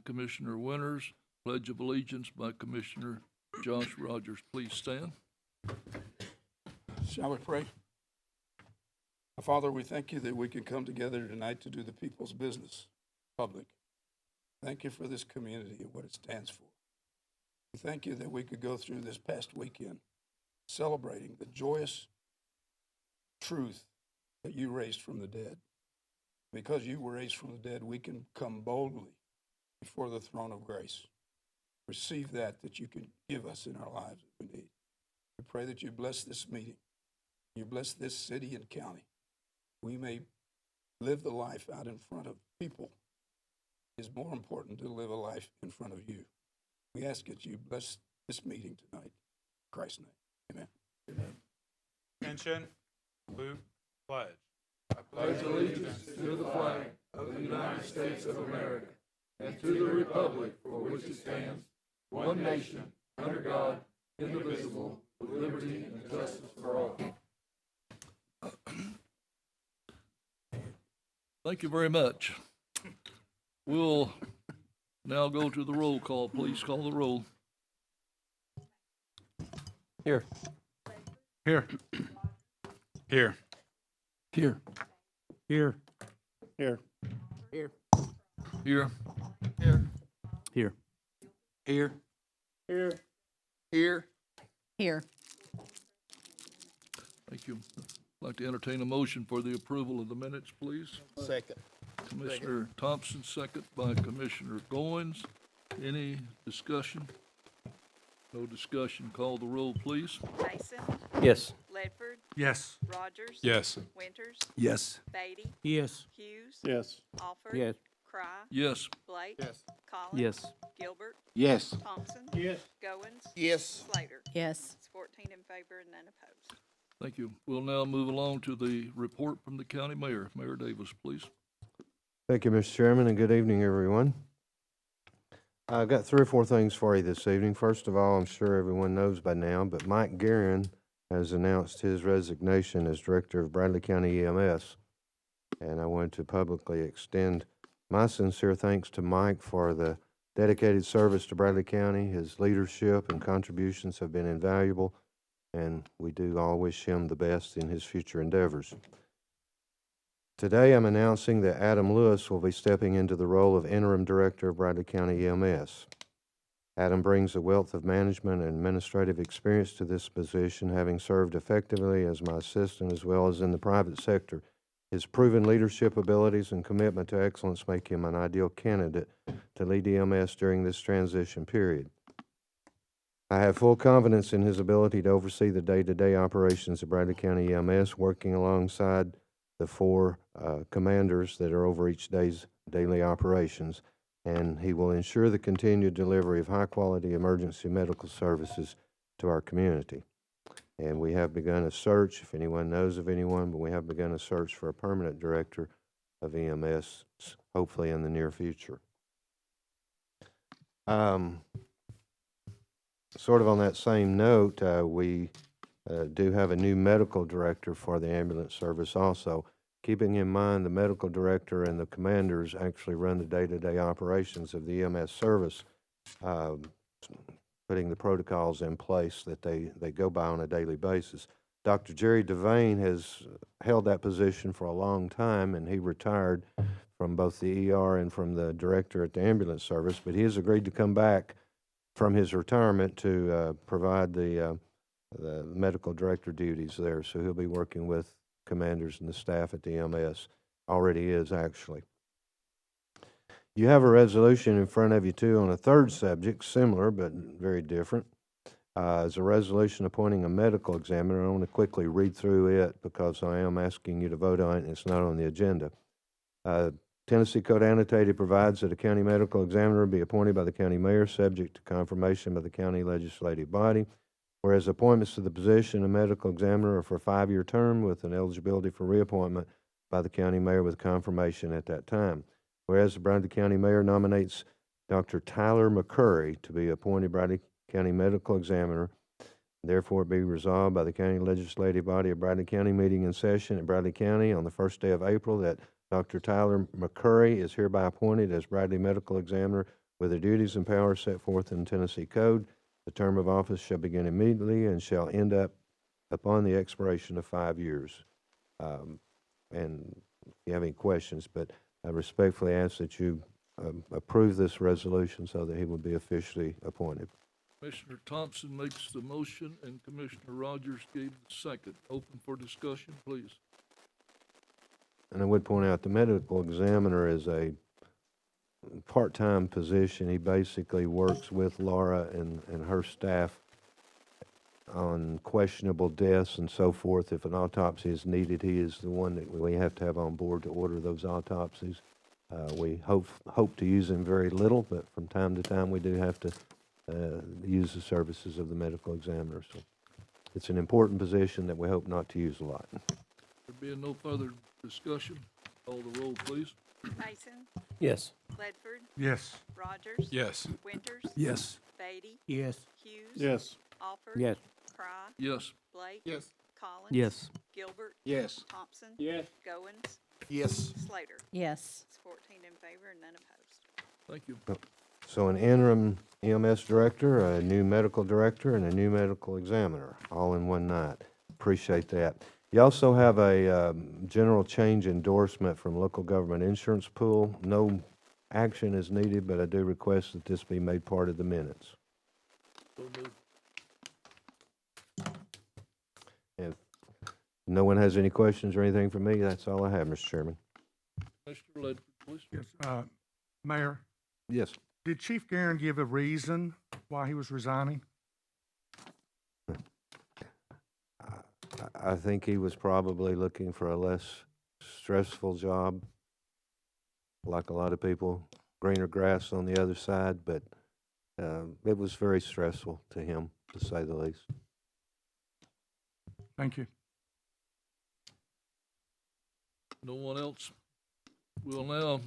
Commissioner Winters, Pledge of Allegiance by Commissioner Josh Rogers. Please stand. Shall we pray? Father, we thank you that we can come together tonight to do the people's business, public. Thank you for this community and what it stands for. We thank you that we could go through this past weekend celebrating the joyous truth that you raised from the dead. Because you were raised from the dead, we can come boldly before the throne of grace. Receive that you can give us in our lives that we need. We pray that you bless this meeting. You bless this city and county. We may live the life out in front of people. It's more important to live a life in front of you. We ask that you bless this meeting tonight. In Christ's name, amen. Amen. Attention, salute, pledge. I pledge allegiance to the flag of the United States of America and to the republic for which it stands, one nation, under God, indivisible, with liberty and justice for all. Thank you very much. We'll now go to the roll call. Please call the roll. Here. Here. Here. Here. Here. Here. Here. Here. Here. Here. Here. Here. Thank you. I'd like to entertain a motion for the approval of the minutes, please. Second. Commissioner Thompson, second by Commissioner Goins. Any discussion? No discussion. Call the roll, please. Mason. Yes. Ledford. Yes. Rogers. Yes. Winters. Yes. Beatty. Yes. Hughes. Yes. Alford. Yes. Cry. Yes. Blake. Yes. Collins. Yes. Gilbert. Yes. Thompson. Yes. Goins. Yes. Slater. Yes. It's 14 in favor and none opposed. Thank you. We'll now move along to the report from the county mayor. Mayor Davis, please. Thank you, Mr. Chairman, and good evening, everyone. I've got 3 or 4 things for you this evening. First of all, I'm sure everyone knows by now, but Mike Guerin has announced his resignation as director of Bradley County EMS. And I want to publicly extend my sincere thanks to Mike for the dedicated service to Bradley County. His leadership and contributions have been invaluable, and we do all wish him the best in his future endeavors. Today, I'm announcing that Adam Lewis will be stepping into the role of interim director of Bradley County EMS. Adam brings a wealth of management and administrative experience to this position, having served effectively as my assistant as well as in the private sector. His proven leadership abilities and commitment to excellence make him an ideal candidate to lead EMS during this transition period. I have full confidence in his ability to oversee the day-to-day operations of Bradley County EMS, working alongside the 4 commanders that are over each day's daily operations, and he will ensure the continued delivery of high-quality emergency medical services to our community. And we have begun a search, if anyone knows of anyone, but we have begun a search for a permanent director of EMS, hopefully in the near future. Sort of on that same note, we do have a new medical director for the ambulance service also. Keeping in mind the medical director and the commanders actually run the day-to-day operations of the EMS service, putting the protocols in place that they go by on a daily basis. Dr. Jerry Devane has held that position for a long time, and he retired from both the ER and from the director at the ambulance service, but he has agreed to come back from his retirement to provide the medical director duties there. So he'll be working with commanders and the staff at the EMS. Already is, actually. You have a resolution in front of you, too, on a third subject, similar but very different. It's a resolution appointing a medical examiner. I want to quickly read through it because I am asking you to vote on it, and it's not on the agenda. Tennessee Code Annotated provides that a county medical examiner be appointed by the county mayor, subject to confirmation by the county legislative body. Whereas appointments to the position of medical examiner are for a 5-year term with an eligibility for reappointment by the county mayor with confirmation at that time. Whereas the Bradley County mayor nominates Dr. Tyler McCurry to be appointed Bradley County medical examiner, therefore it be resolved by the county legislative body of Bradley County meeting in session at Bradley County on the 1st day of April that Dr. Tyler McCurry is hereby appointed as Bradley medical examiner with the duties and powers set forth in Tennessee Code. The term of office shall begin immediately and shall end upon the expiration of 5 years. And if you have any questions, but I respectfully ask that you approve this resolution so that he will be officially appointed. Commissioner Thompson makes the motion and Commissioner Rogers gave the second. Open for discussion, please. And I would point out the medical examiner is a part-time position. He basically works with Laura and her staff on questionable deaths and so forth. If an autopsy is needed, he is the one that we have to have on board to order those autopsies. We hope to use him very little, but from time to time we do have to use the services of the medical examiner. So it's an important position that we hope not to use a lot. There being no further discussion, call the roll, please. Mason, Yes. Ledford, Yes. Rogers. Yes. Winters. Yes. Beatty, Yes. Hughes. Yes. Alford. Yes. Cry, Yes. Blake. Yes. Collins. Yes. Gilbert. Yes. Thompson. Yes. Goins. Yes. Slater. Yes. It's 14 in favor and none opposed. Thank you. So an interim EMS director, a new medical director, and a new medical examiner, all in one night. Appreciate that. You also have a general change endorsement from local government insurance pool. No action is needed, but I do request that this be made part of the minutes. So moved. If no one has any questions or anything for me, that's all I have, Mr. Chairman. Commissioner Ledford, please. Yes. Mayor, Yes. did Chief Guerin give a reason why he was resigning? I think he was probably looking for a less stressful job, like a lot of people, greener grass on the other side, but it was very stressful to him, to say the least. Thank you. No one else? We'll now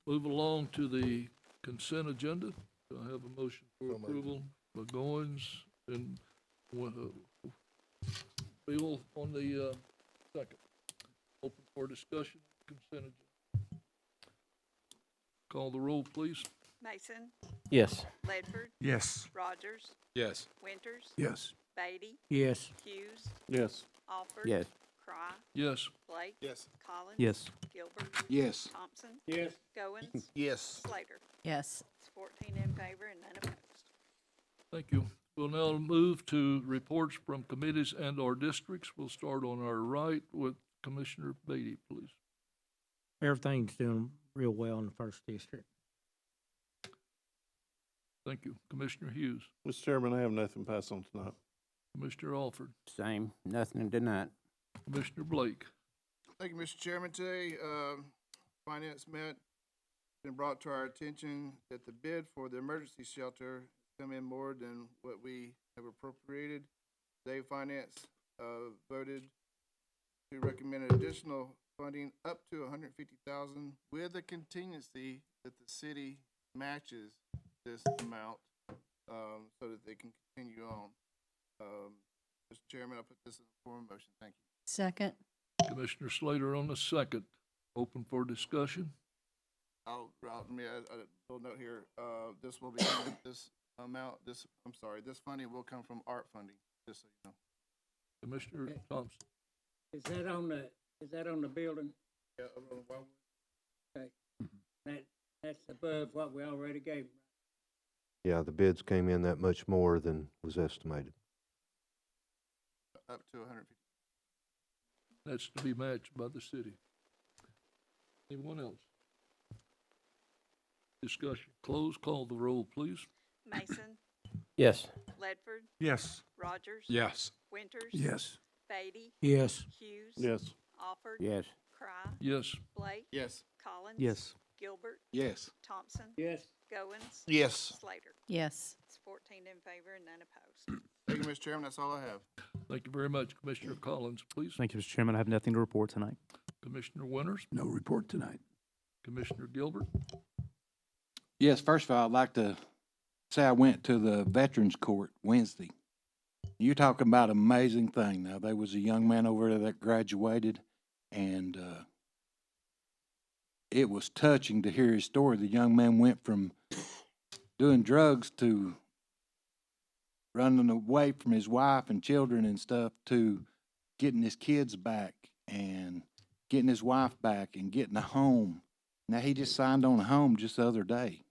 move along to the consent agenda. Do I have a motion for approval by Goins and Bill on the second? Open for discussion, consent agenda. Call the roll, please. Mason, Yes. Ledford, Yes. Rogers. Yes. Winters. Yes. Beatty, Yes. Hughes. Yes. Alford. Yes. Cry, Yes. Blake. Yes. Collins. Yes. Gilbert. Yes. Thompson. Yes. Goins. Yes. Slater. Yes. It's 14 in favor and none opposed. Thank you. We'll now move to reports from committees and our districts. We'll start on our right with Commissioner Beatty, please. Everything's doing real well in the first district. Thank you. Commissioner Hughes. Mr. Chairman, I have nothing to pass on tonight. Commissioner Alford. Same. Nothing to deny. Commissioner Blake. Thank you, Mr. Chairman. Today, Finance met, been brought to our attention that the bid for the emergency shelter come in more than what we have appropriated. Today, Finance, voted to recommend additional funding up to $150,000 with a contingency that the city matches this amount, so that they can continue on. Mr. Chairman, I put this in the form of motion. Thank you. Second. Commissioner Slater on the second. Open for discussion. Let me add a little note here. This will be, this amount, this funding will come from ARP funding, just so you know. Commissioner Thompson. Is that on the building? Yeah, over on Wildwood. Okay. That's above what we already gave. Yeah, the bids came in that much more than was estimated. Up to 150. That's to be matched by the city. Anyone else? Discussion closed. Call the roll, please. Mason, Yes. Ledford, Yes. Rogers. Yes. Winters. Yes. Beatty, Yes. Hughes. Yes. Alford. Yes. Cry, Yes. Blake. Yes. Collins. Yes. Gilbert. Yes. Thompson. Yes. Goins. Yes. Slater. Yes. It's 14 in favor and none opposed. Thank you, Mr. Chairman. That's all I have. Thank you very much. Commissioner Collins, please. Thank you, Mr. Chairman. I have nothing to report tonight. Commissioner Winters. No report tonight. Commissioner Gilbert. Yes, first of all, I'd like to say I went to the Veterans Court Wednesday. You're talking about an amazing thing. Now, there was a young man over there that graduated, and it was touching to hear his story. The young man went from doing drugs to running away from his wife and children and stuff to getting his kids back and getting his wife back and getting a home. Now, he just signed on a home just the other day.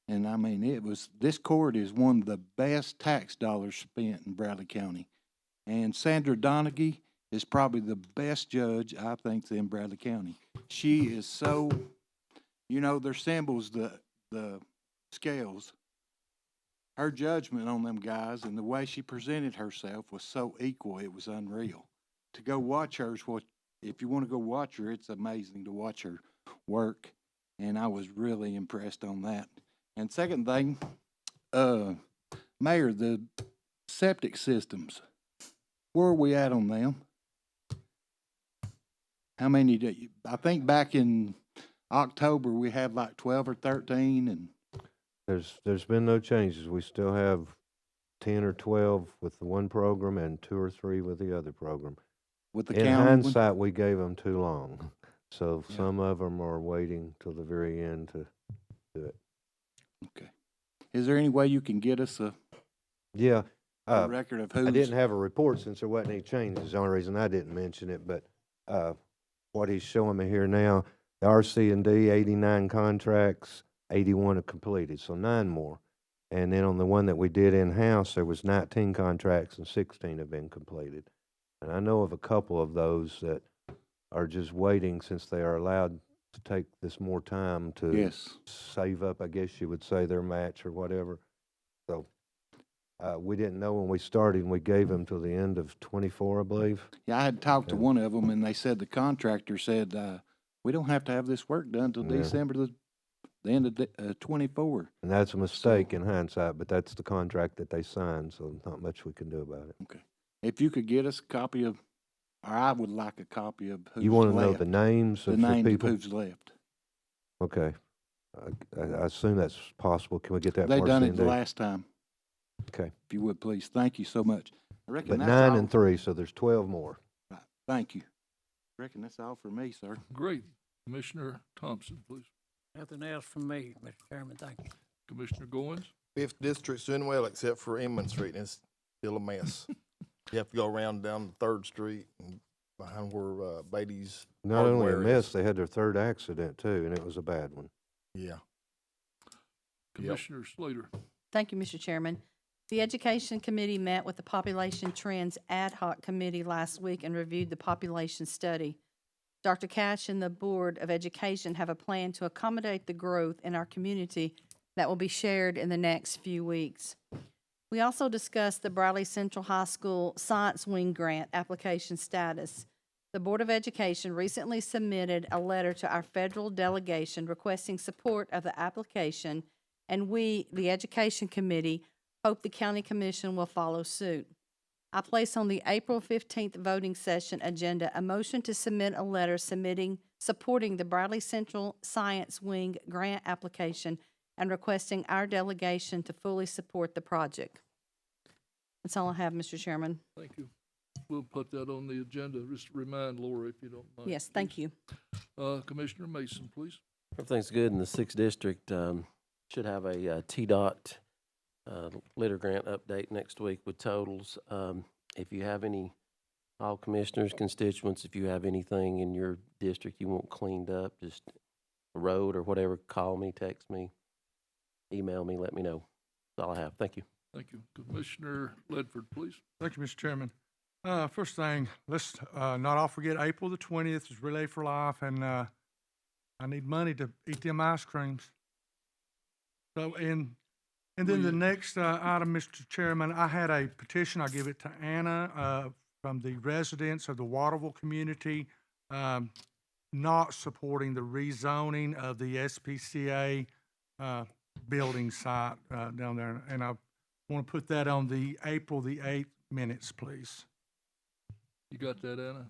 And I mean, this court is one of the best tax dollars spent in Bradley County. And Sandra Donaghy is probably the best judge, I think, in Bradley County. She is so, their symbols, the scales. Her judgment on them guys and the way she presented herself was so equal, it was unreal. To go watch her, if you want to go watch her, it's amazing to watch her work. And I was really impressed on that. And second thing, Mayor, the septic systems, where are we at on them? How many do you, I think back in October, we had like 12 or 13 and. There's been no changes. We still have 10 or 12 with the one program and 2 or 3 with the other program. With the In county one? hindsight, we gave them too long. So Yeah. some of them are waiting till the very end to do it. Okay. Is there any way you can get us a Yeah. record of who's? I didn't have a report since there wasn't any changes. The only reason I didn't mention it, but what he's showing me here now, the RC&D, 89 contracts, 81 are completed, so 9 more. And then on the one that we did in-house, there was 19 contracts and 16 have been completed. And I know of a couple of those that are just waiting since they are allowed to take this more time to Yes. save up, I guess you would say, their match or whatever. So we didn't know when we started, and we gave them till the end of 24, I believe. Yeah, I had talked to Yeah. one of them and they said the contractor said, we don't have to have this work done till Yeah. December the end of 24. And that's a mistake in hindsight, but that's the contract that they signed, so not much we can do about it. Okay. If you could get us a copy of, or I would like a copy of who's You want to know left. the names The of the names of people? who's left. Okay. I assume that's possible. Can we get that? They for done it C&D? the last time. Okay. If you would, please. Thank you so much. I reckon But that's 9 all. and 3, so there's 12 more. Right. Thank you. I reckon that's all for me, sir. Great. Commissioner Thompson, please. Nothing else from me, Mr. Chairman, thank you. Commissioner Goins? Fifth District's doing well except for Inman Street, and it's still a mess. You have to go around down Third Street and behind where Beatty's Not only a hardware mess, is. they had their 3rd accident too, and it was a bad one. Yeah. Commissioner Slater? Thank you, Mr. Chairman. The Education Committee met with the Population Trends Ad Hoc Committee last week and reviewed the population study. Dr. Cash and the Board of Education have a plan to accommodate the growth in our community that will be shared in the next few weeks. We also discussed the Bradley Central High School Science Wing Grant application status. The Board of Education recently submitted a letter to our federal delegation requesting support of the application, and we, the Education Committee, hope the County Commission will follow suit. I place on the April 15th voting session agenda a motion to submit a letter supporting the Bradley Central Science Wing grant application and requesting our delegation to fully support the project. That's all I have, Mr. Chairman. Thank you. We'll put that on the agenda. Just remind Laura if you don't mind. Yes, thank you. Commissioner Mason, please. Everything's good in the 6th district. Should have a TDOT litter grant update next week with totals. If you have any, all commissioners, constituents, if you have anything in your district you want cleaned up, just a road or whatever, call me, text me, email me, let me know. That's all I have. Thank you. Thank you. Commissioner Ledford, please. Thank you, Mr. Chairman. First thing, let's not all forget April the 20th is Relay for Life, and I need money to eat them ice creams. So, and then the next item, Mr. Chairman, I had a petition. I'll give it to Anna from the residents of the Waterville community, not supporting the rezoning of the SPCA building site down there. And I want to put that on the April the 8th minutes, please. You got that, Anna?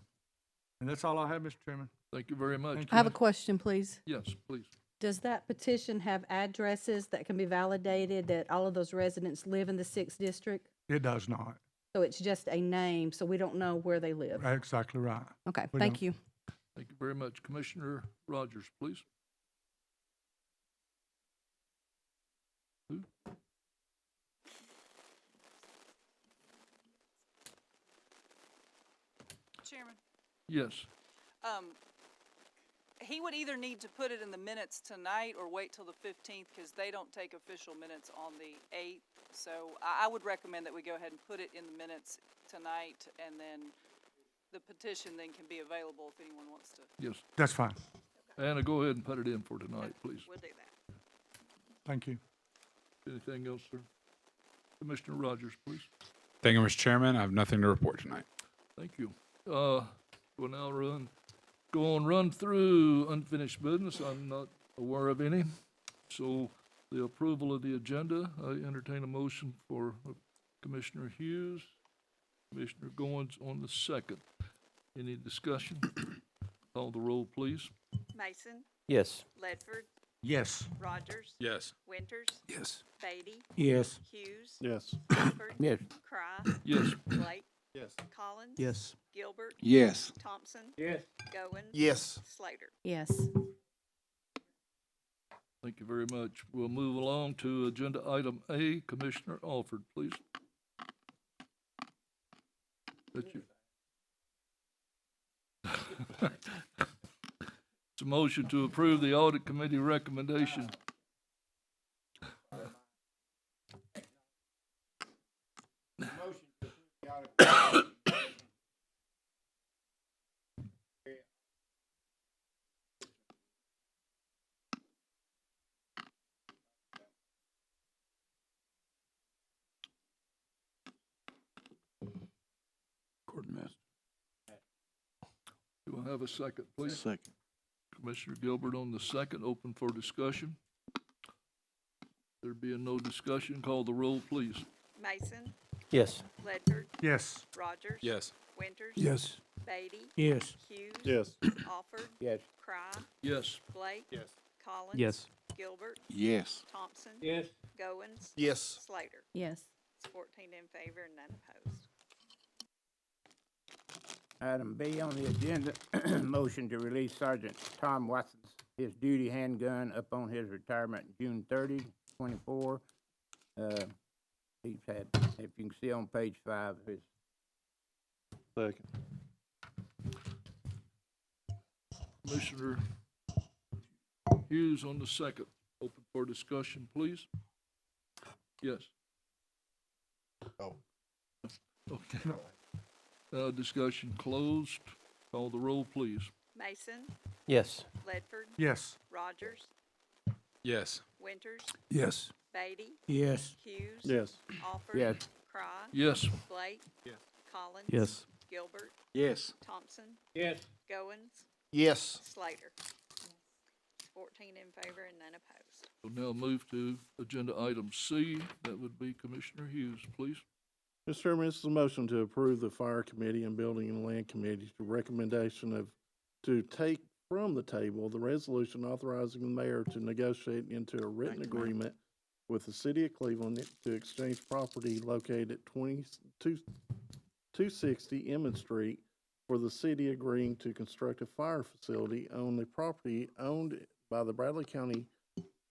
And that's all I have, Mr. Chairman. Thank you very much. Thank I have a question, please. Yes, please. Does that petition have addresses that can be validated that all of those residents live in the 6th district? It does not. So it's just a name, so we don't know where they live? Exactly right. Okay, We thank don't. you. Thank you very much. Commissioner Rogers, please. Who? Yes. He would either need to put it in the minutes tonight or wait till the 15th, because they don't take official minutes on the 8th. So I would recommend that we go ahead and put it in the minutes tonight, and then the petition then can be available if anyone wants to. Yes. That's fine. Anna, go ahead and put it in for tonight, please. We'll do that. Thank you. Anything else, sir? Commissioner Rogers, please. Thank you, Mr. Chairman. I have nothing to report tonight. Thank you. We'll now run through unfinished business. I'm not aware of any. So the approval of the agenda, I entertain a motion for Commissioner Hughes, Commissioner Goins on the second. Any discussion? Call the roll, please. Mason, Yes. Ledford, Yes. Rogers, Yes. Winters, Yes. Beatty, Yes. Hughes, Yes. Alford, Yes. Cry, Yes. Blake, Yes. Collins, Yes. Gilbert, Yes. Thompson, Yes. Goins, Yes. Slater. Yes. Thank you very much. We'll move along to agenda item A. Commissioner Alford, please. That's you. It's a motion to approve the audit committee recommendation. Quartermaster. Do I have a second, please? Second. Commissioner Gilbert on the second, open for discussion. There being no discussion, call the roll, please. Mason, Yes. Ledford, Yes. Rogers. Yes. Winters. Yes. Beatty, Yes. Hughes. Yes. Alford, Yes. Cry, Yes. Blake. Yes. Collins. Yes. Gilbert, Yes. Thompson. Yes. Goins. Yes. Slater. Yes. It's 14 in favor and none opposed. Item B on the agenda, motion to release Sergeant Tom Watson's his duty handgun upon his retirement June 30, 24. He's had, if you can see on page 5, his Second. Commissioner Hughes on the second, open for discussion, please. Yes. Oh. Okay. Discussion closed. Call the roll, please. Mason, Yes. Ledford, Yes. Rogers, Yes. Winters, Yes. Beatty, yes. Hughes. Yes. Alford. Yes. Cry. Yes. Blake. Yes. Collins. Yes. Gilbert, Yes. Thompson, Yes. Goins, Yes. Slater. 14 in favor and none opposed. We'll now move to agenda item C. That would be Commissioner Hughes, please. Mr. Chairman, this is a motion to approve the Fire Committee and Building and Land Committee's recommendation to take from the table the resolution authorizing the mayor to negotiate into a written agreement with the city of Cleveland to exchange property located at 260 Emmett Street for the city agreeing to construct a fire facility on the property owned by the Bradley County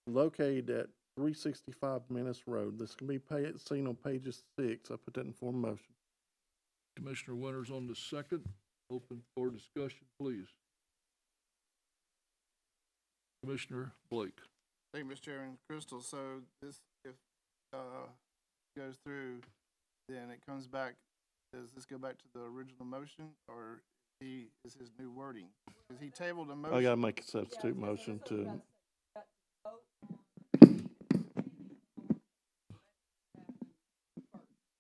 located at 365 Menace Road. This can be seen on pages 6. I put that in form of motion. Commissioner Winters on the second, open for discussion, please. Commissioner Blake. Thank you, Mr. Chairman. Crystal, so this, if, goes through, then it comes back, does this go back to the original motion, or is his new wording? Because he tabled a motion. I gotta make a substitute motion to,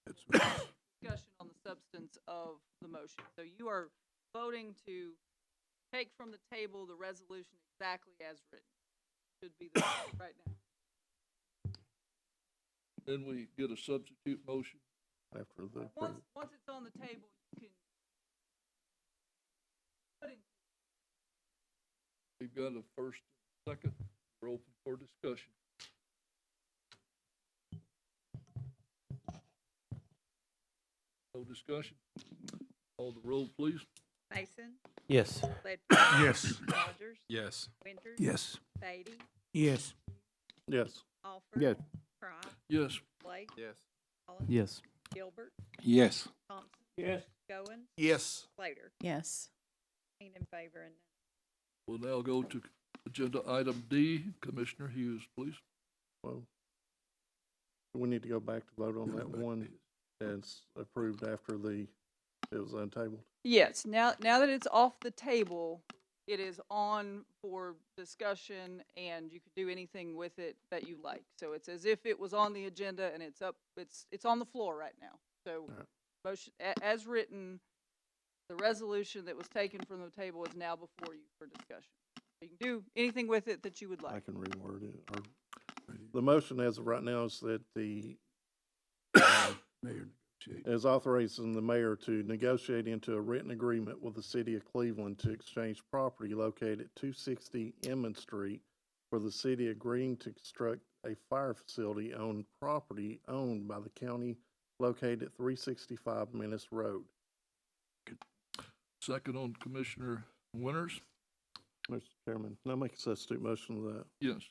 Discussion on the substance of the motion. So you are voting to take from the table the resolution exactly as written. Should be the right now. Then we get a substitute motion. after the. Once it's on the table, you can put it. We've got a first and second. We're open for discussion. No discussion? Call the roll, please. Mason, Yes. Ledford. Yes. Rogers. Yes. Winters. Yes. Beatty, Yes. Yes. Alford. Yes. Cry. Yes. Blake. Yes. Collins. Yes. Gilbert, Yes. Thompson. Yes. Goins. Yes. Slater. Yes. in favor and none. We'll now go to agenda item D. Commissioner Hughes, please. Well, we need to go back to vote on that one that's approved after it was untabled. Yes, now that it's off the table, it is on for discussion, and you can do anything with it that you like. So it's as if it was on the agenda and it's on the floor right now. So motion, as written, the resolution that was taken from the table is now before you for discussion. You can do anything with it that you would like. I can reword it. The motion as of right now is that the Mayor, negotiate. is authorizing the mayor to negotiate into a written agreement with the city of Cleveland to exchange property located at 260 Emmons Street for the city agreeing to construct a fire facility on property owned by the county located at 365 Menace Road. Second on Commissioner Winters. Mr. Chairman, can I make a substitute motion to that? Yes.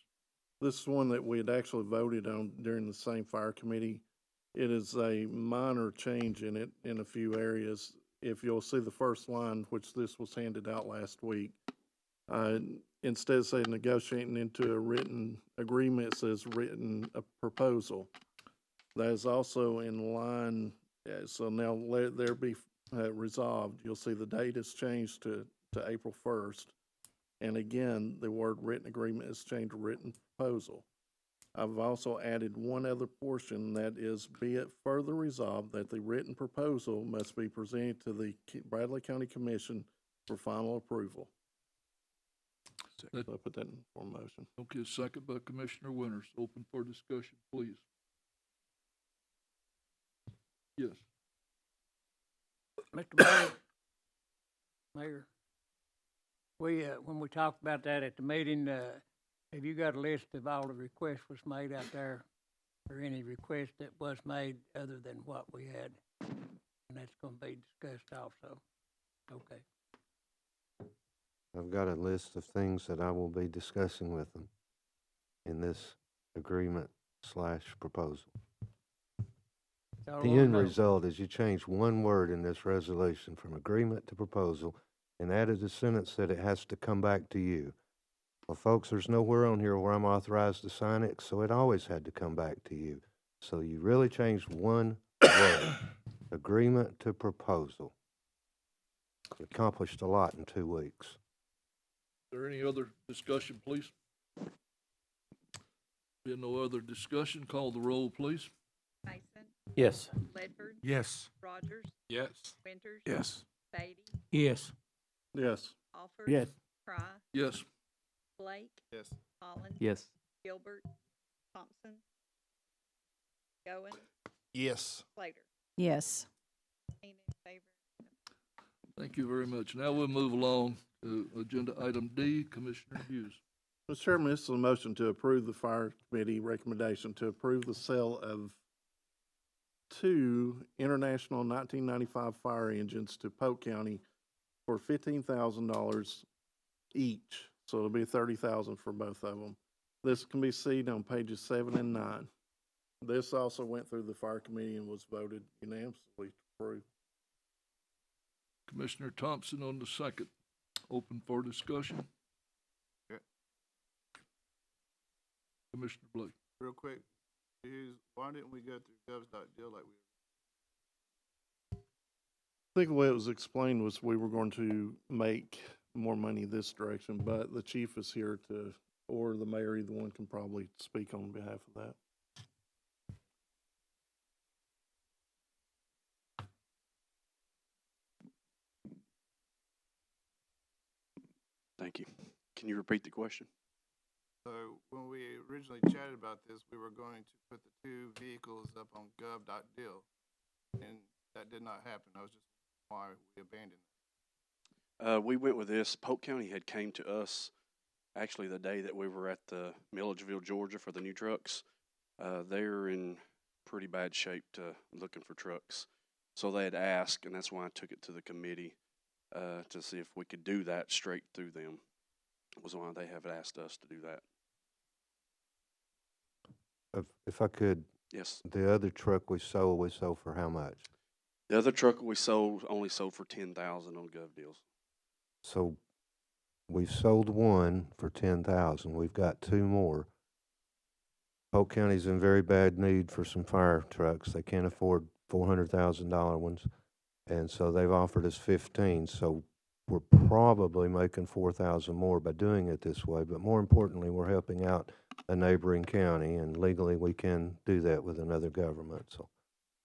This is one that we had actually voted on during the same fire committee. It is a minor change in it in a few areas. If you'll see the first line, which this was handed out last week, instead of saying negotiating into a written agreement, it says written a proposal. That is also in line, so now let there be resolved. You'll see the date is changed to April 1st. And again, the word written agreement is changed to written proposal. I've also added one other portion that is, be it further resolved that the written proposal must be presented to the Bradley County Commission for final approval. So I put that in for motion. Okay, second by Commissioner Winters. Open for discussion, please. Yes. Mr. Mayor, when we talked about that at the meeting, have you got a list of all the requests was made out there, or any request that was made other than what we had? And that's gonna be discussed also. Okay. I've got a list of things that I will be discussing with them in this agreement/proposal. The end result is you change one word in this resolution from agreement to proposal and added a sentence that it has to come back to you. Well, folks, there's nowhere on here where I'm authorized to sign it, so it always had to come back to you. So you really changed one word, agreement to proposal. You accomplished a lot in 2 weeks. Is there any other discussion, please? Being no other discussion, call the roll, please. Mason, Yes. Ledford, Yes. Rogers, Yes. Winters, Yes. Beatty, Yes. Yes. Alford. Yes. Cry, Yes. Blake, Yes. Collins. Yes. Gilbert, Thompson, Goen, Yes. Slater. Yes. 14 in favor. Thank you very much. Now we'll move along to agenda item D. Commissioner Hughes. Mr. Chairman, this is a motion to approve the fire committee recommendation to approve the sale of 2 International 1995 fire engines to Polk County for $15,000 each. So it'll be $30,000 for both of them. This can be seen on pages 7 and 9. This also went through the fire committee and was voted unanimously to approve. Commissioner Thompson on the second. Open for discussion. Okay. Commissioner Blake. Real quick, why didn't we go through govs.deal like we? I think the way it was explained was we were going to make more money this direction, but the chief is here to, or the mayor, either one can probably speak on behalf of that. Thank you. Can you repeat the question? So when we originally chatted about this, we were going to put the 2 vehicles up on gov.deal, and that did not happen. I was just why we abandoned it. We went with this. Polk County had came to us actually the day that we were at the Milledgeville, Georgia for the new trucks. They're in pretty bad shape looking for trucks. So they had asked, and that's why I took it to the committee to see if we could do that straight through them. Was why they have asked us to do that. If I could. Yes. The other truck we sold for how much? The other truck we sold only sold for $10,000 on Gov Deals. So we've sold one for 10,000. We've got 2 more. Polk County's in very bad need for some fire trucks. They can't afford $400,000 ones. And so they've offered us 15. So we're probably making 4,000 more by doing it this way. But more importantly, we're helping out a neighboring county, and legally we can do that with another government. So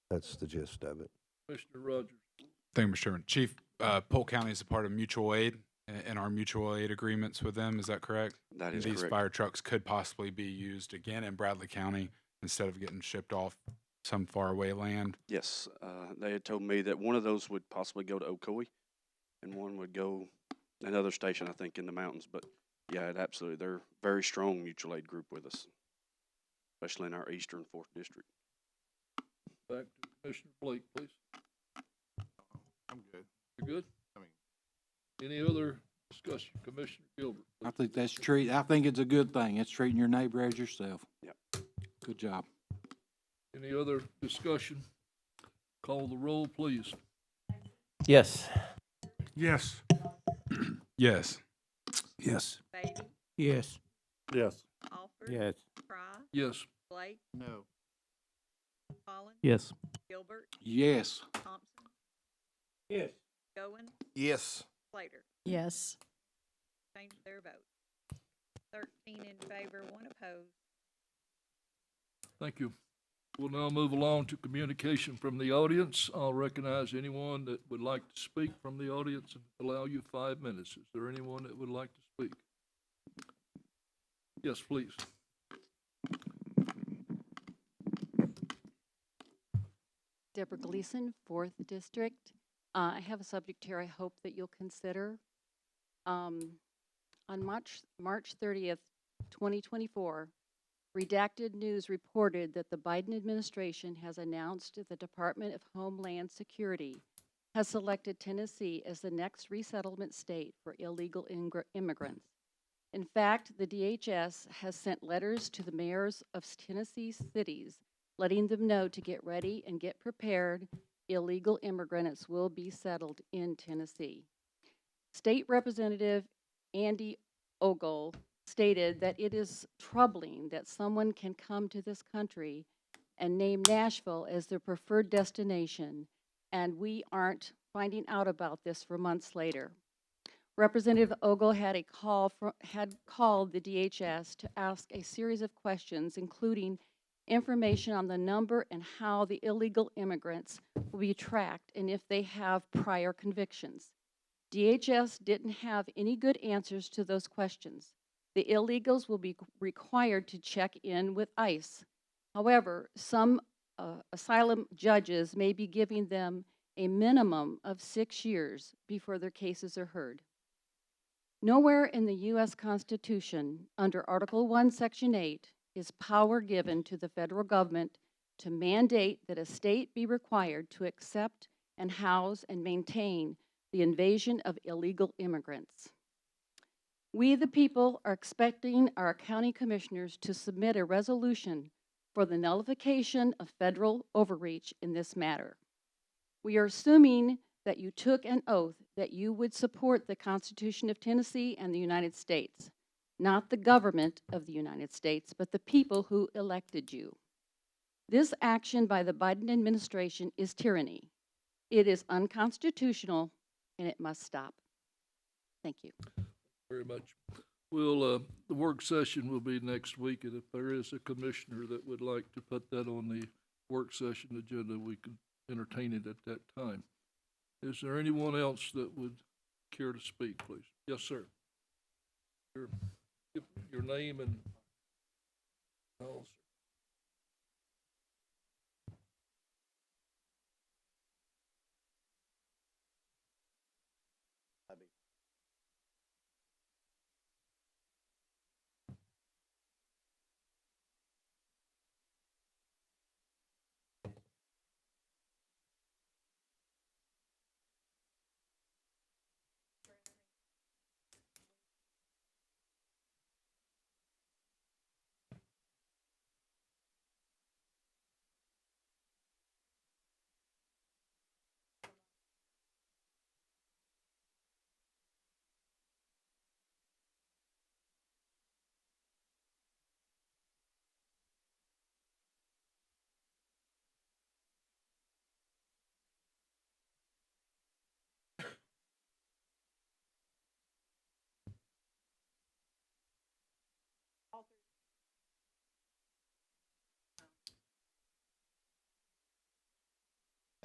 that's the gist of it. Commissioner Rogers. Thank you, Mr. Chairman. Chief, Polk County is a part of mutual aid and our mutual aid agreements with them. Is that correct? That is These correct. fire trucks could possibly be used again in Bradley County instead of getting shipped off some faraway land. Yes, they had told me that one of those would possibly go to Ocoee, and one would go another station, I think, in the mountains. But yeah, it absolutely, they're a very strong mutual aid group with us, especially in our eastern 4th district. Back to Commissioner Blake, please. I'm good. You good? I mean, Any other discussion? Commissioner Gilbert. I think I think it's a good thing. It's treating your neighbor as yourself. Yep. Good job. Any other discussion? Call the roll, please. Yes. Yes. Yes. Yes. Beatty, Yes. Yes. Alford. Yes. Fry, Yes. Blake, no. Collins, Yes. Gilbert, Yes. Thompson, Yes. Goin, Yes. Slater. Yes. Change their vote. 13 in favor, 1 opposed. Thank you. We'll now move along to communication from the audience. I'll recognize anyone that would like to speak from the audience and allow you 5 minutes. Is there anyone that would like to speak? Yes, please. Deborah Gleason, 4th District. I have a subject here I hope that you'll consider. On March 30th, 2024, Redacted News reported that the Biden administration has announced that the Department of Homeland Security has selected Tennessee as the next resettlement state for illegal immigrants. In fact, the DHS has sent letters to the mayors of Tennessee cities letting them know to get ready and get prepared. Illegal immigrants will be settled in Tennessee. State Representative Andy Ogle stated that it is troubling that someone can come to this country and name Nashville as their preferred destination, and we aren't finding out about this for months later. Representative Ogle had called the DHS to ask a series of questions, including information on the number and how the illegal immigrants will be tracked and if they have prior convictions. DHS didn't have any good answers to those questions. The illegals will be required to check in with ICE. However, some asylum judges may be giving them a minimum of 6 years before their cases are heard. Nowhere in the U.S. Constitution, under Article 1, Section 8, is power given to the federal government to mandate that a state be required to accept and house and maintain the invasion of illegal immigrants. We, the people, are expecting our county commissioners to submit a resolution for the nullification of federal overreach in this matter. We are assuming that you took an oath that you would support the Constitution of Tennessee and the United States, not the government of the United States, but the people who elected you. This action by the Biden administration is tyranny. It is unconstitutional, and it must stop. Thank you. Very much. We'll, the work session will be next week, and if there is a commissioner that would like to put that on the work session agenda, we can entertain it at that time. Is there anyone else that would care to speak, please? Yes, sir. Your name and all, sir.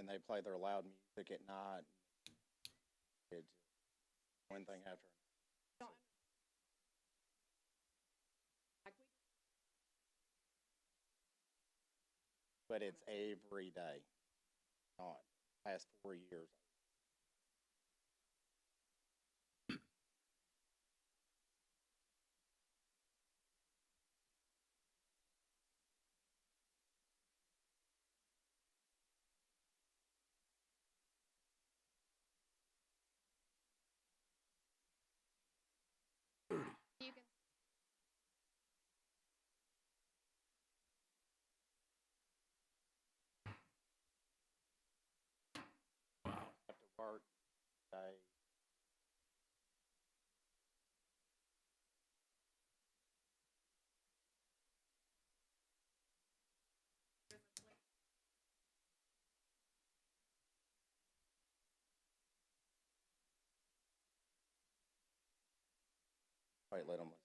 and they play their loud music at night. It's one thing after another. But it's every day, not past 4 years. Have to work day. Wait, let them listen.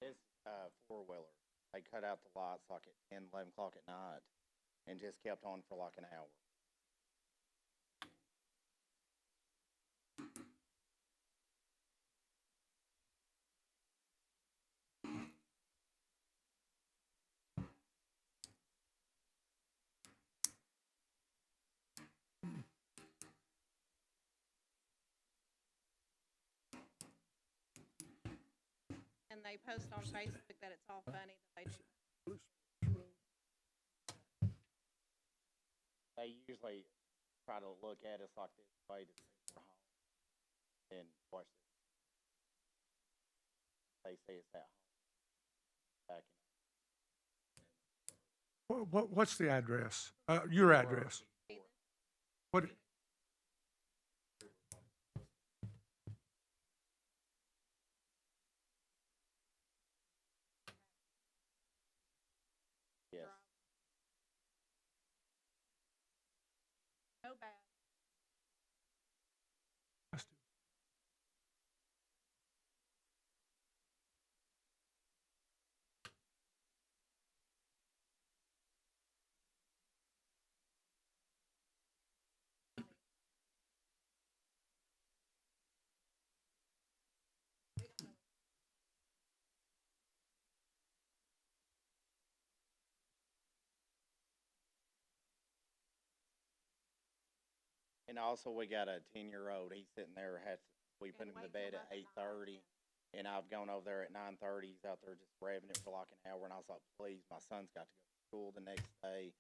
This four-wheeler, they cut out the lights like at 10, 11 o'clock at night and just kept on for like an hour. And they post on Facebook that it's all funny that they do. They usually try to look at us like this way to see we're home and watch this. They say it's at home. Back in. What's the address? Your address? What? Yes. So bad. And also, we got a 10-year-old. He's sitting there. We put him to bed at 8:30, and I've gone over there at 9:30. He's out there just revving it for like an hour, and I was like, "Please, my son's got to go to school the next day."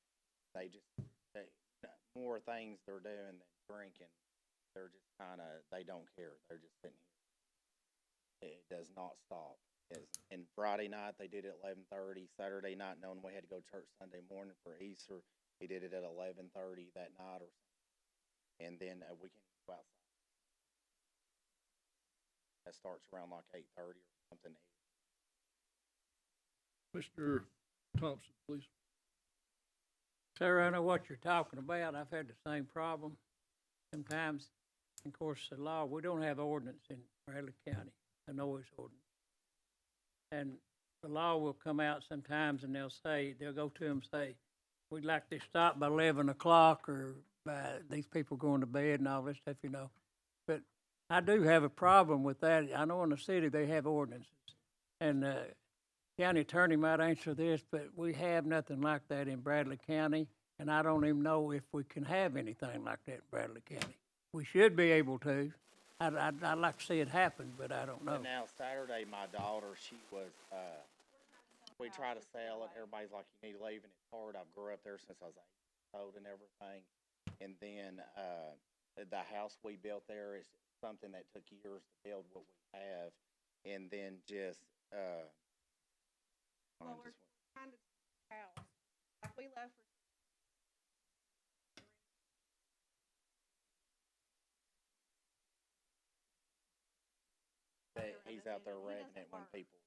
More things they're doing than drinking. They're just they don't care. They're just sitting here. It does not stop. And Friday night they did it at 11:30. Saturday night, knowing we had to go to church Sunday morning for Easter, he did it at 11:30 that night or something. And then we can go outside. That starts around like 8:30 or something. Mr. Thompson, please. Sir, I know what you're talking about. I've had the same problem sometimes. Of course, the law, we don't have ordinance in Bradley County, a noise ordinance. And the law will come out sometimes and they'll go to them and say, we'd like to stop by 11 o'clock or by these people going to bed and all this stuff, you know. But I do have a problem with that. I know in the city they have ordinances. And county attorney might answer this, but we have nothing like that in Bradley County. And I don't even know if we can have anything like that in Bradley County. We should be able to. I'd like to see it happen, but I don't know. And now Saturday, my daughter, she was, we try to sell it. Everybody's like, you need to leave, and it's hard. I grew up there since I was 8 years old and everything. And then the house we built there is something that took years to build what we have. And then just, Well, we're kind of house. Like we left for he's out there wrecking it when people,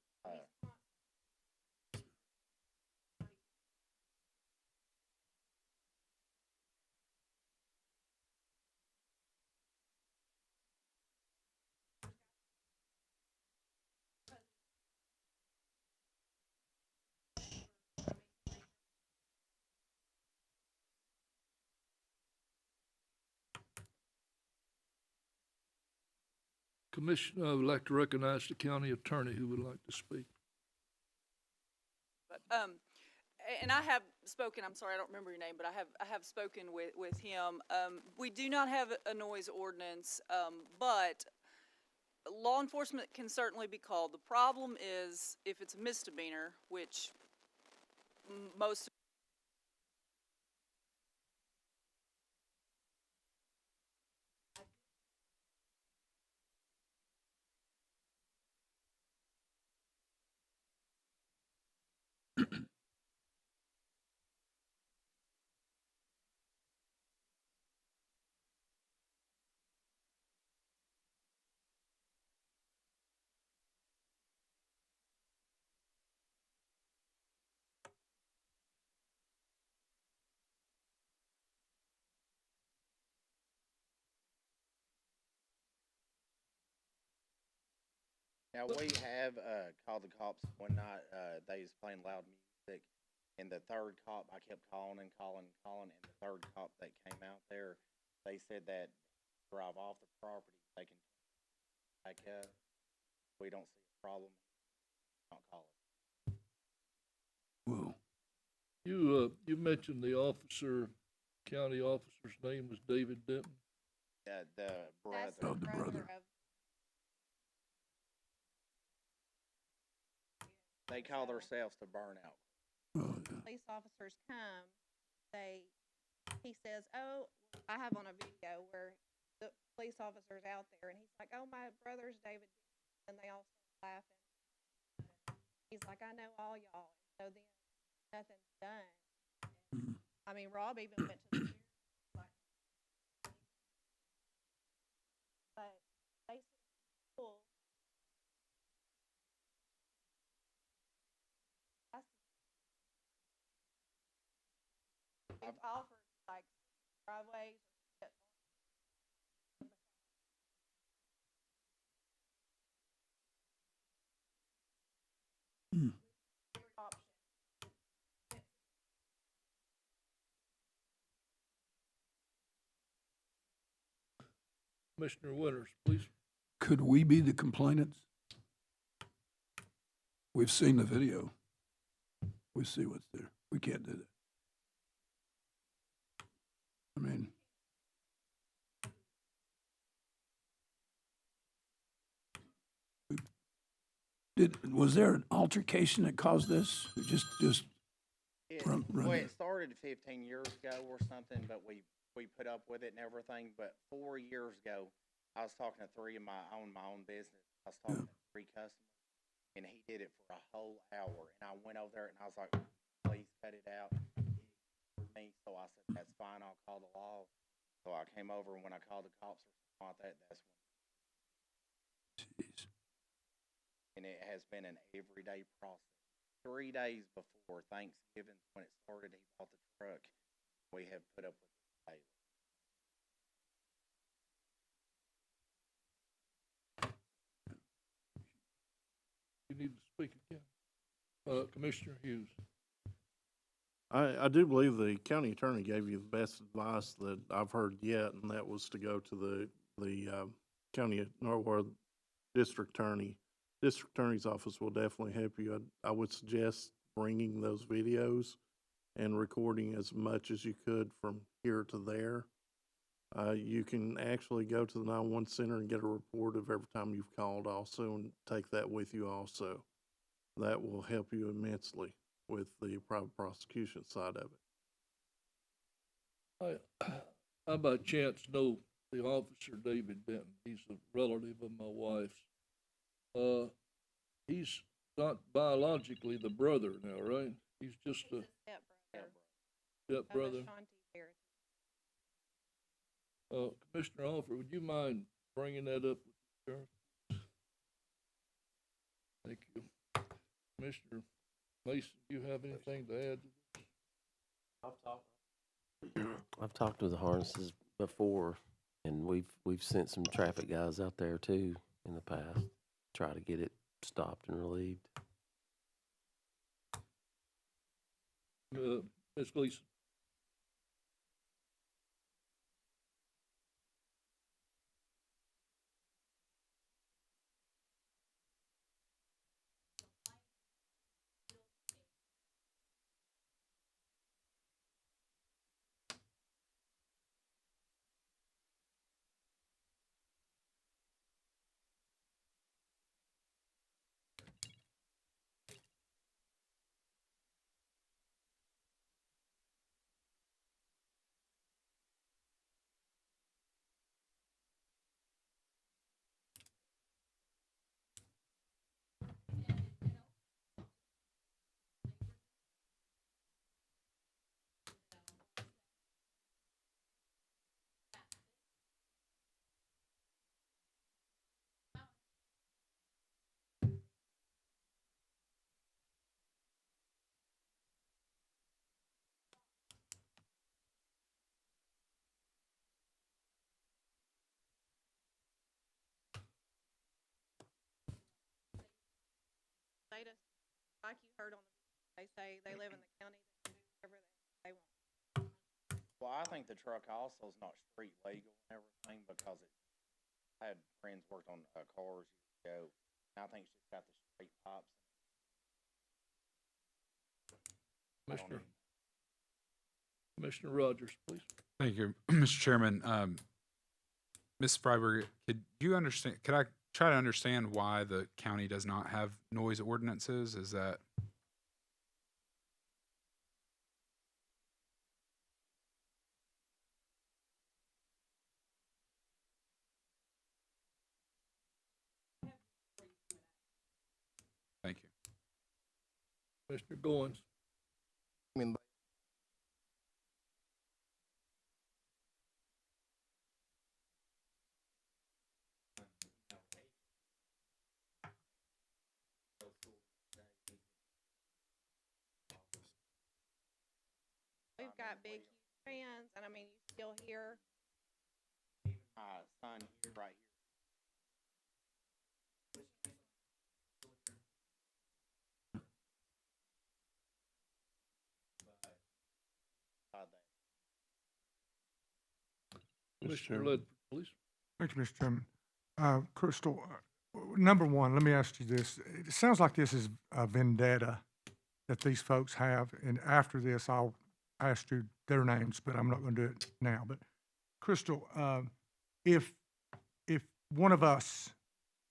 Commissioner, I would like to recognize the county attorney who would like to speak. But, and I have spoken, I'm sorry, I don't remember your name, but I have spoken with him. We do not have a noise ordinance, but law enforcement can certainly be called. The problem is if it's a misdemeanor, which most now we have, called the cops one night, they was playing loud music, and the third cop, I kept calling and calling and calling, and the third cop that came out there, they said that drive off the property, they can back up. We don't see a problem, not call it. Well, you mentioned the officer, county officer's name was David Denton. The brother. That's the brother of. They call themselves the burnout. Police officers come, he says, oh, I have on a video where the police officer's out there, and he's like, oh, my brother's David, and they all start laughing. He's like, I know all y'all, so then nothing's done. And, I mean, Rob even went to the sheriff, like, but they said, cool. We've offered like driveways or option. Commissioner Winters, please. Could we be the complainants? We've seen the video. We see what's there. We can't do that. I mean, was there an altercation that caused this? Well, it started 15 years ago or something, but we put up with it and everything. But 4 years ago, I was talking to three of my own business. I was talking to three customers, and he did it for a whole hour. And I went over there and I was like, please cut it out. So I said, that's fine, I'll call the law. So I came over, and when I called the cops or something like that, that's when. Jeez. And it has been an everyday process. 3 days before Thanksgiving, when it started, he bought the truck. We have put up with it daily. You need to speak again. Commissioner Hughes. I do believe the county attorney gave you the best advice that I've heard yet, and that was to go to the county, or district attorney. District attorney's office will definitely help you. I would suggest bringing those videos and recording as much as you could from here to there. You can actually go to the 911 center and get a report of every time you've called also, and take that with you also. That will help you immensely with the private prosecution side of it. I by chance know the officer David Denton. He's a relative of my wife's. He's not biologically the brother now, right? He's just a stepbrother. Commissioner Alford, would you mind bringing that up with the sheriff? Thank you. Commissioner Mason, do you have anything to add? I've talked with the harnesses before, and we've sent some traffic guys out there too in the past, try to get it stopped and relieved. Ms. Gleason? They just, like you heard on the, they say they live in the county, they can do whatever they want. Well, I think the truck also is not street legal and everything because I had friends worked on cars years ago, and I think she's got the straight pops. Commissioner Rogers, please. Thank you, Mr. Chairman. Ms. Freiberg, could I try to understand why the county does not have noise ordinances? Is that? Thank you. Commissioner Goins? I mean, We've got big, huge fans, and I mean, you still hear, Son here, right here. Commissioner Ledford, please. Thank you, Mr. Chairman. Crystal, number one, let me ask you this. It sounds like this is a vendetta that these folks have, and after this, I'll ask you their names, but I'm not going to do it now. But Crystal, if one of us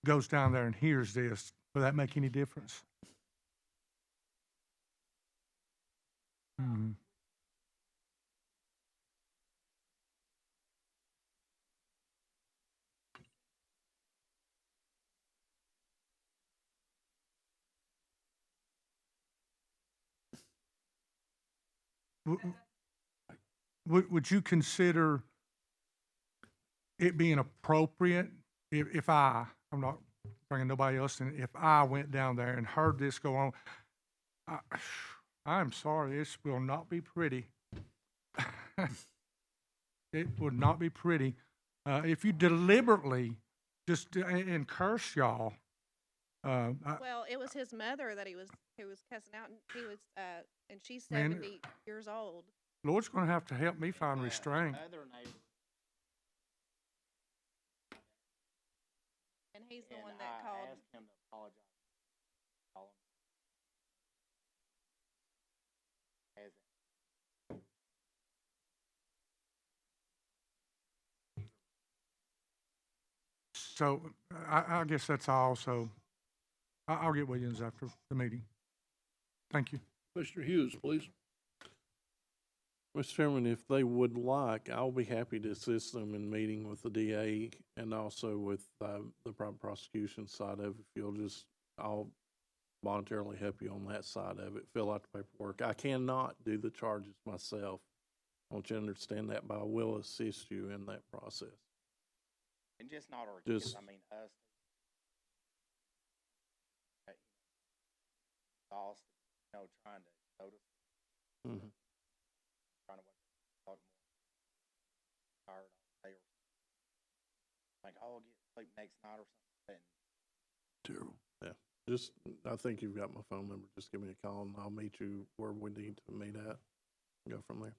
goes down there and hears this, will that make any difference? Hmm. Would you consider it being appropriate if I'm not bringing nobody else in, if I went down there and heard this go on? I'm sorry, this will not be pretty. It would not be pretty. If you deliberately just and curse y'all. well, it was his mother that who was cussing out, and he was, and she's Man, 70 years old. Lord's going to have to help me find restraint. Other neighbor. And he's the And one that I called. asked him to apologize. Call him. As So I guess that's all. So I'll get Williams after the meeting. Thank you. Mr. Hughes, please. Mr. Chairman, if they would like, I'll be happy to assist them in meeting with the DA and also with the private prosecution side of it. If you'll just, I'll voluntarily help you on that side of it, fill out the paperwork. I cannot do the charges myself. I want you to understand that, but I will assist you in that process. And just not our kids, Just- I mean us. exhausted, trying to notice, Mm-hmm. trying to wake up more tired all day or something. Like, oh, I'll get sleep next night or something. And Terrible. Yeah. Just, I think you've got my phone number. Just give me a call and I'll meet you where we need to meet at. Go from there.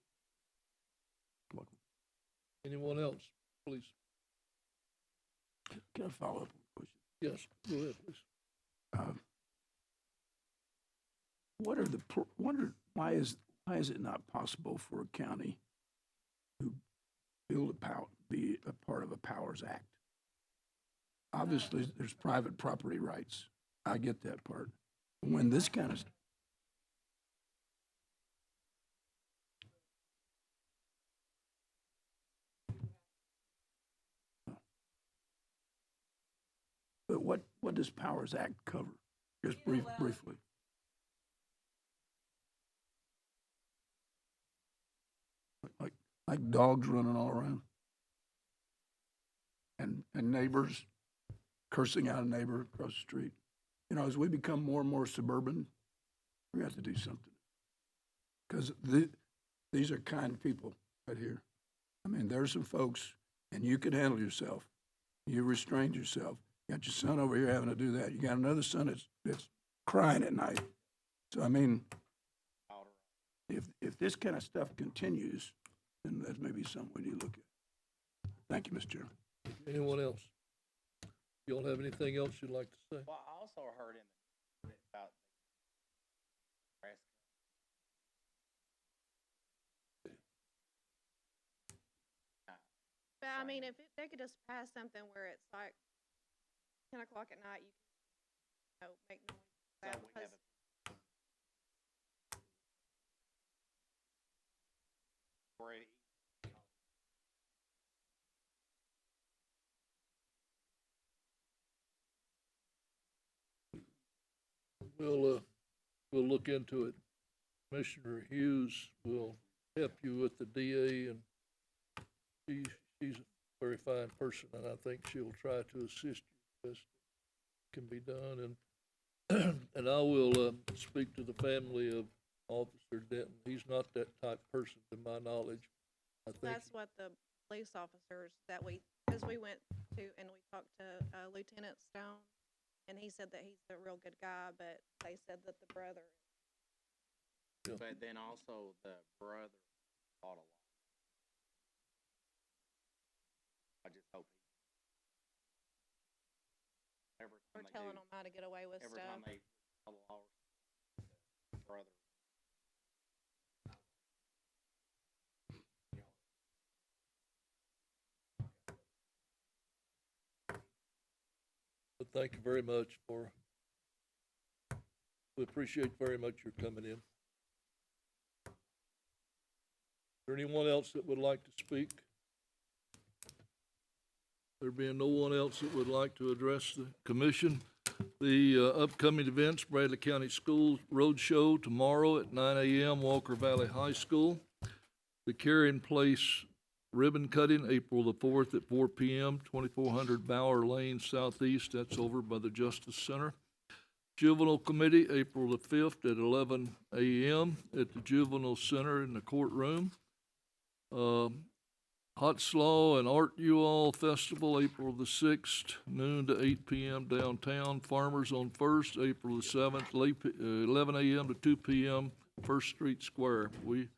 Welcome. Anyone else, please? Can I follow up with a question? Yes, go ahead, please. Why is it not possible for a county to be a part of a Powers Act? Obviously, there's private property rights. I get that part. When this kind of But what does Powers Act cover? Just briefly. Like dogs running all around? And neighbors cursing out a neighbor across the street? As we become more and more suburban, we have to do something. Because these are kind people right here. I mean, there's some folks, and you can handle yourself. You restrained yourself. You got your son over here having to do that. You got another son that's crying at night. So, I mean, if this kind of stuff continues, then that's maybe something we need to look at. Thank you, Mr. Chairman. Anyone else? You all have anything else you'd like to say? well, I also heard in the about grass. But I mean, if they could just pass something where it's like 10 o'clock at night, you can, make noise. So That we because have already. We'll look into it. Commissioner Hughes will help you with the DA, and she's a very fine person, and I think she'll try to assist you as can be done. And I will speak to the family of Officer Denton. He's not that type person, to my knowledge. I think that's what the police officers because we went to and we talked to Lieutenant Stone, and he said that he's a real good guy, but they said that the brother. Yeah. But then also the brother fought a lot. I just hope every time We're telling them how to get away with every stuff. time they tell the law, the brother. But thank you very much we appreciate very much your coming in. Is there anyone else that would like to speak? There being no one else that would like to address the commission, the upcoming events, Bradley County Schools Roadshow tomorrow at 9 a.m., Walker Valley High School. The Carrying Place ribbon cutting, April the 4th at 4 p.m., 2400 Bower Lane Southeast. That's over by the Justice Center. Juvenile Committee, April the 5th at 11 a.m. at the Juvenile Center in the courtroom. Hot Slaw and Art U-All Festival, April the 6th, noon to 8 p.m. downtown. Farmers on First, April the 7th, 11 a.m. to 2 p.m., First Street Square. We